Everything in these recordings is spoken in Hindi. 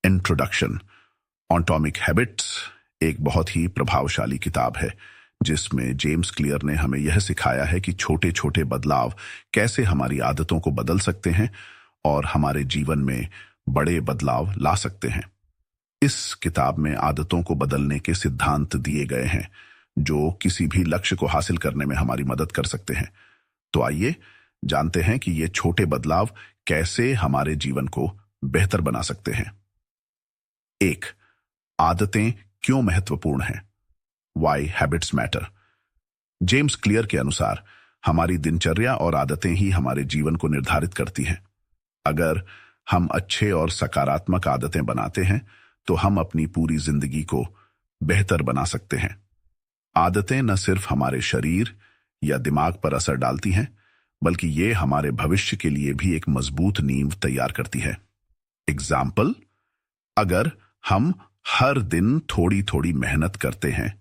इंट्रोडक्शन। एटॉमिक हैबिट्स एक बहुत ही प्रभावशाली किताब है जिसमें जेम्स क्लियर ने हमें यह सिखाया है कि छोटे छोटे बदलाव कैसे हमारी आदतों को बदल सकते हैं और हमारे जीवन में बड़े बदलाव ला सकते हैं। इस किताब में आदतों को बदलने के सिद्धांत दिए गए हैं जो किसी भी लक्ष्य को हासिल करने में हमारी मदद कर सकते हैं। तो आइए जानते हैं कि ये छोटे बदलाव कैसे हमारे जीवन को बेहतर बना सकते हैं। 1. आदतें क्यों महत्वपूर्ण हैं? Why habits matter? James clear के अनुसार हमारी दिनचर्या और आदतें ही हमारे जीवन को निर्धारित करती हैं। अगर हम अच्छे और सकारात्मक आदतें बनाते हैं तो हम अपनी पूरी जिंदगी को बेहतर बना सकते हैं। आदतें न सिर्फ हमारे शरीर या दिमाग पर असर डालती हैं बल्कि ये हमारे भविष्य के लिए भी एक मजबूत नींव तैयार करती है। एग्जाम्पल, अगर हम हर दिन थोड़ी थोड़ी मेहनत करते हैं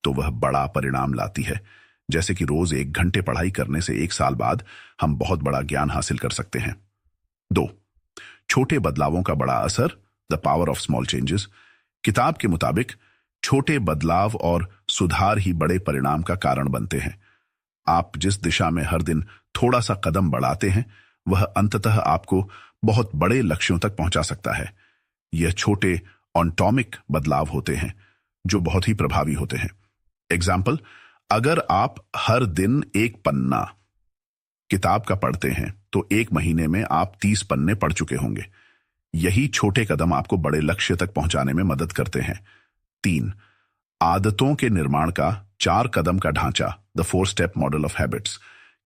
तो वह बड़ा परिणाम लाती है। जैसे कि रोज 1 घंटे पढ़ाई करने से 1 साल बाद हम बहुत बड़ा ज्ञान हासिल कर सकते हैं। 2. छोटे बदलावों का बड़ा असर, the power of small changes. किताब के मुताबिक छोटे बदलाव और सुधार ही बड़े परिणाम का कारण बनते हैं। आप जिस दिशा में हर दिन थोड़ा सा कदम बढ़ाते हैं वह अंततः आपको बहुत बड़े लक्ष्यों तक पहुंचा सकता है। यह छोटे एटॉमिक बदलाव होते हैं जो बहुत ही प्रभावी होते हैं। एग्जाम्पल, अगर आप हर दिन 1 पन्ना किताब का पढ़ते हैं तो 1 महीने में आप 30 पन्ने पढ़ चुके होंगे। यही छोटे कदम आपको बड़े लक्ष्य तक पहुंचाने में मदद करते हैं। 3. आदतों के निर्माण का 4 कदम का ढांचा, the 4 step model of habits.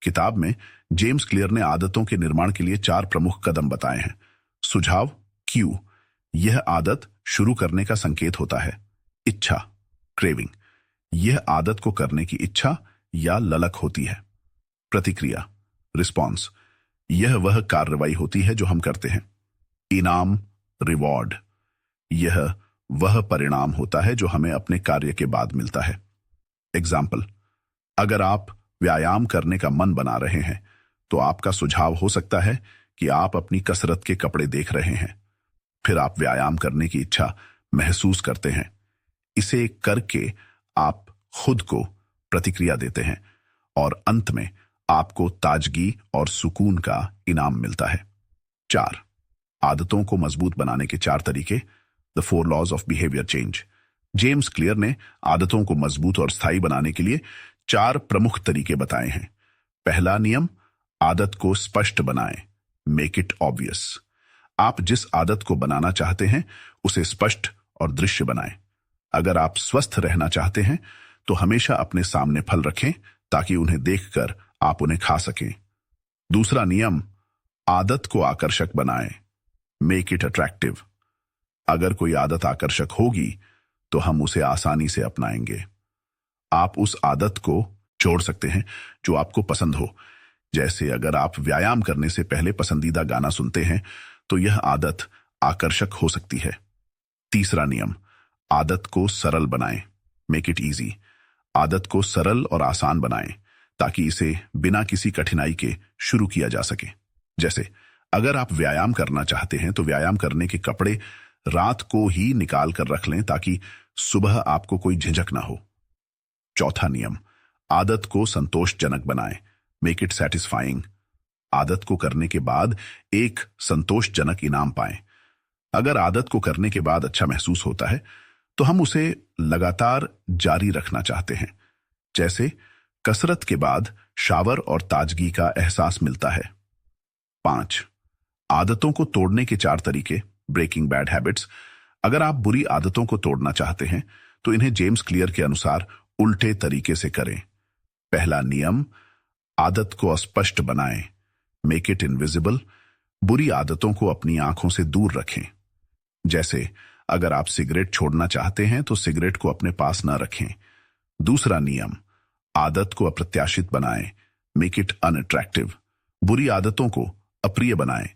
किताब में जेम्स क्लियर ने आदतों के निर्माण के लिए 4 प्रमुख कदम बताए हैं। सुझाव, क्यू, यह आदत शुरू करने का संकेत होता है। इच्छा, क्रेविंग, यह आदत को करने की इच्छा या ललक होती है। प्रतिक्रिया, रिस्पॉन्स, यह वह कार्रवाई होती है जो हम करते हैं। इनाम, रिवॉर्ड, यह वह परिणाम होता है जो हमें अपने कार्य के बाद मिलता है। एग्जाम्पल, अगर आप व्यायाम करने का मन बना रहे हैं तो आपका सुझाव हो सकता है कि आप अपनी कसरत के कपड़े देख रहे हैं। फिर आप व्यायाम करने की इच्छा महसूस करते हैं। इसे करके आप खुद को प्रतिक्रिया देते हैं और अंत में आपको ताजगी और सुकून का इनाम मिलता है। 4. आदतों को मजबूत बनाने के 4 तरीके, the 4 laws of behaviour change. James Clear ने आदतों को मजबूत और स्थायी बनाने के लिए 4 प्रमुख तरीके बताए हैं। पहला नियम, आदत को स्पष्ट बनाएं, मेक इट ऑब्वियस। आप जिस आदत को बनाना चाहते हैं उसे स्पष्ट और दृश्य बनाएं। अगर आप स्वस्थ रहना चाहते हैं तो हमेशा अपने सामने फल रखें ताकि उन्हें देखकर आप उन्हें खा सकें। दूसरा नियम, आदत को आकर्षक बनाएं, मेक इट अट्रैक्टिव। अगर कोई आदत आकर्षक होगी तो हम उसे आसानी से अपनाएंगे। आप उस आदत को जोड़ सकते हैं जो आपको पसंद हो। जैसे अगर आप व्यायाम करने से पहले पसंदीदा गाना सुनते हैं तो यह आदत आकर्षक हो सकती है। तीसरा नियम, आदत को सरल बनाएं, मेक इट इजी। आदत को सरल और आसान बनाएं ताकि इसे बिना किसी कठिनाई के शुरू किया जा सके। जैसे अगर आप व्यायाम करना चाहते हैं तो व्यायाम करने के कपड़े रात को ही निकाल कर रख लें ताकि सुबह आपको कोई झिझक ना हो। चौथा नियम, आदत को संतोषजनक बनाएं, मेक इट सैटिस्फाइंग। आदत को करने के बाद एक संतोषजनक इनाम पाएं। अगर आदत को करने के बाद अच्छा महसूस होता है तो हम उसे लगातार जारी रखना चाहते हैं। जैसे कसरत के बाद शावर और ताजगी का एहसास मिलता है। 5. आदतों को तोड़ने के 4 तरीके, ब्रेकिंग बैड हैबिट्स। अगर आप बुरी आदतों को तोड़ना चाहते हैं तो इन्हें जेम्स क्लियर के अनुसार उल्टे तरीके से करें। पहला नियम, आदत को अस्पष्ट बनाएं, मेक इट इनविजिबल। बुरी आदतों को अपनी आंखों से दूर रखें। जैसे अगर आप सिगरेट छोड़ना चाहते हैं तो सिगरेट को अपने पास न रखें। दूसरा नियम, आदत को अप्रत्याशित बनाएं, मेक इट अनअट्रैक्टिव। बुरी आदतों को अप्रिय बनाएं।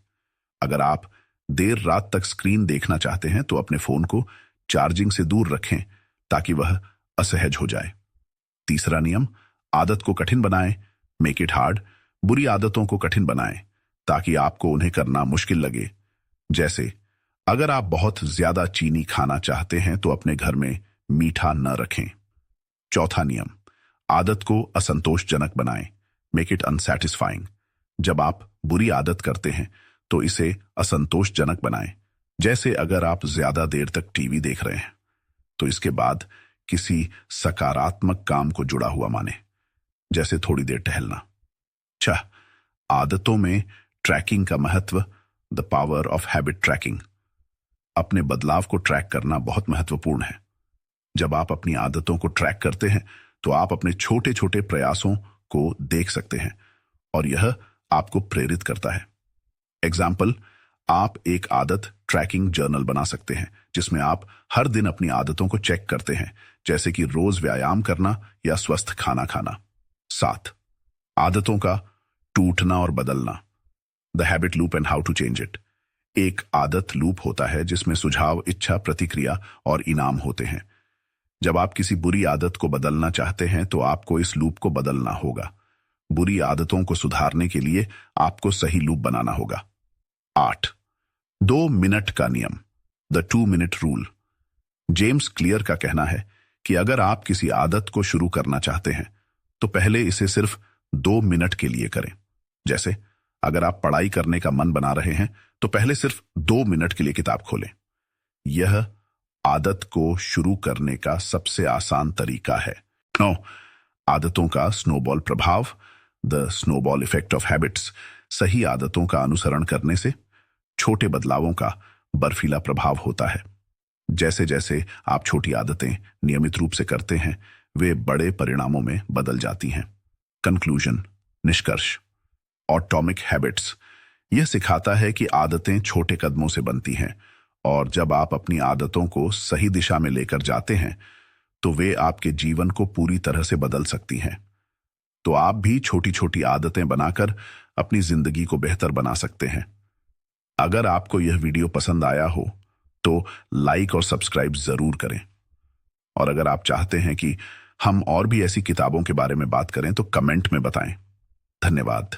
अगर आप देर रात तक स्क्रीन देखना चाहते हैं तो अपने फोन को चार्जिंग से दूर रखें ताकि वह असहज हो जाए। तीसरा नियम, आदत को कठिन बनाएं, मेक इट हार्ड। बुरी आदतों को कठिन बनाएं ताकि आपको उन्हें करना मुश्किल लगे। जैसे अगर आप बहुत ज्यादा चीनी खाना चाहते हैं तो अपने घर में मीठा न रखें। चौथा नियम, आदत को असंतोषजनक बनाएं। Make it unsatisfying. जब आप बुरी आदत करते हैं तो इसे असंतोषजनक बनाएं। जैसे अगर आप ज्यादा देर तक टीवी देख रहे हैं तो इसके बाद किसी सकारात्मक काम को जुड़ा हुआ माने, जैसे थोड़ी देर टहलना। छह, आदतों में ट्रैकिंग का महत्व। The power of habit tracking. अपने बदलाव को ट्रैक करना बहुत महत्वपूर्ण है। जब आप अपनी आदतों को ट्रैक करते हैं तो आप अपने छोटे छोटे प्रयासों को देख सकते हैं और यह आपको प्रेरित करता है। एग्जाम्पल, आप एक आदत ट्रैकिंग जर्नल बना सकते हैं जिसमें आप हर दिन अपनी आदतों को चेक करते हैं, जैसे कि रोज व्यायाम करना या स्वस्थ खाना खाना। 7, आदतों का टूटना और बदलना। The habit loop and how to change it. एक आदत लूप होता है जिसमें सुझाव, इच्छा, प्रतिक्रिया और इनाम होते हैं। जब आप किसी बुरी आदत को बदलना चाहते हैं तो आपको इस लूप को बदलना होगा। बुरी आदतों को सुधारने के लिए आपको सही लूप बनाना होगा। 8, 2 मिनट का नियम। The 2 minute rule. James clear का कहना है कि अगर आप किसी आदत को शुरू करना चाहते हैं तो पहले इसे सिर्फ 2 मिनट के लिए करें। जैसे अगर आप पढ़ाई करने का मन बना रहे हैं तो पहले सिर्फ 2 मिनट के लिए किताब खोलें। यह आदत को शुरू करने का सबसे आसान तरीका है। 9, आदतों का स्नोबॉल प्रभाव। The snowball effect of habits. सही आदतों का अनुसरण करने से छोटे बदलावों का बर्फीला प्रभाव होता है। जैसे जैसे आप छोटी आदतें नियमित रूप से करते हैं वे बड़े परिणामों में बदल जाती हैं। कंक्लूजन, निष्कर्ष। एटॉमिक हैबिट्स यह सिखाता है कि आदतें छोटे कदमों से बनती हैं और जब आप अपनी आदतों को सही दिशा में लेकर जाते हैं तो वे आपके जीवन को पूरी तरह से बदल सकती हैं। तो आप भी छोटी छोटी आदतें बनाकर अपनी जिंदगी को बेहतर बना सकते हैं। अगर आपको यह वीडियो पसंद आया हो तो लाइक और सब्सक्राइब जरूर करें। और अगर आप चाहते हैं कि हम और भी ऐसी किताबों के बारे में बात करें तो कमेंट में बताएं। धन्यवाद।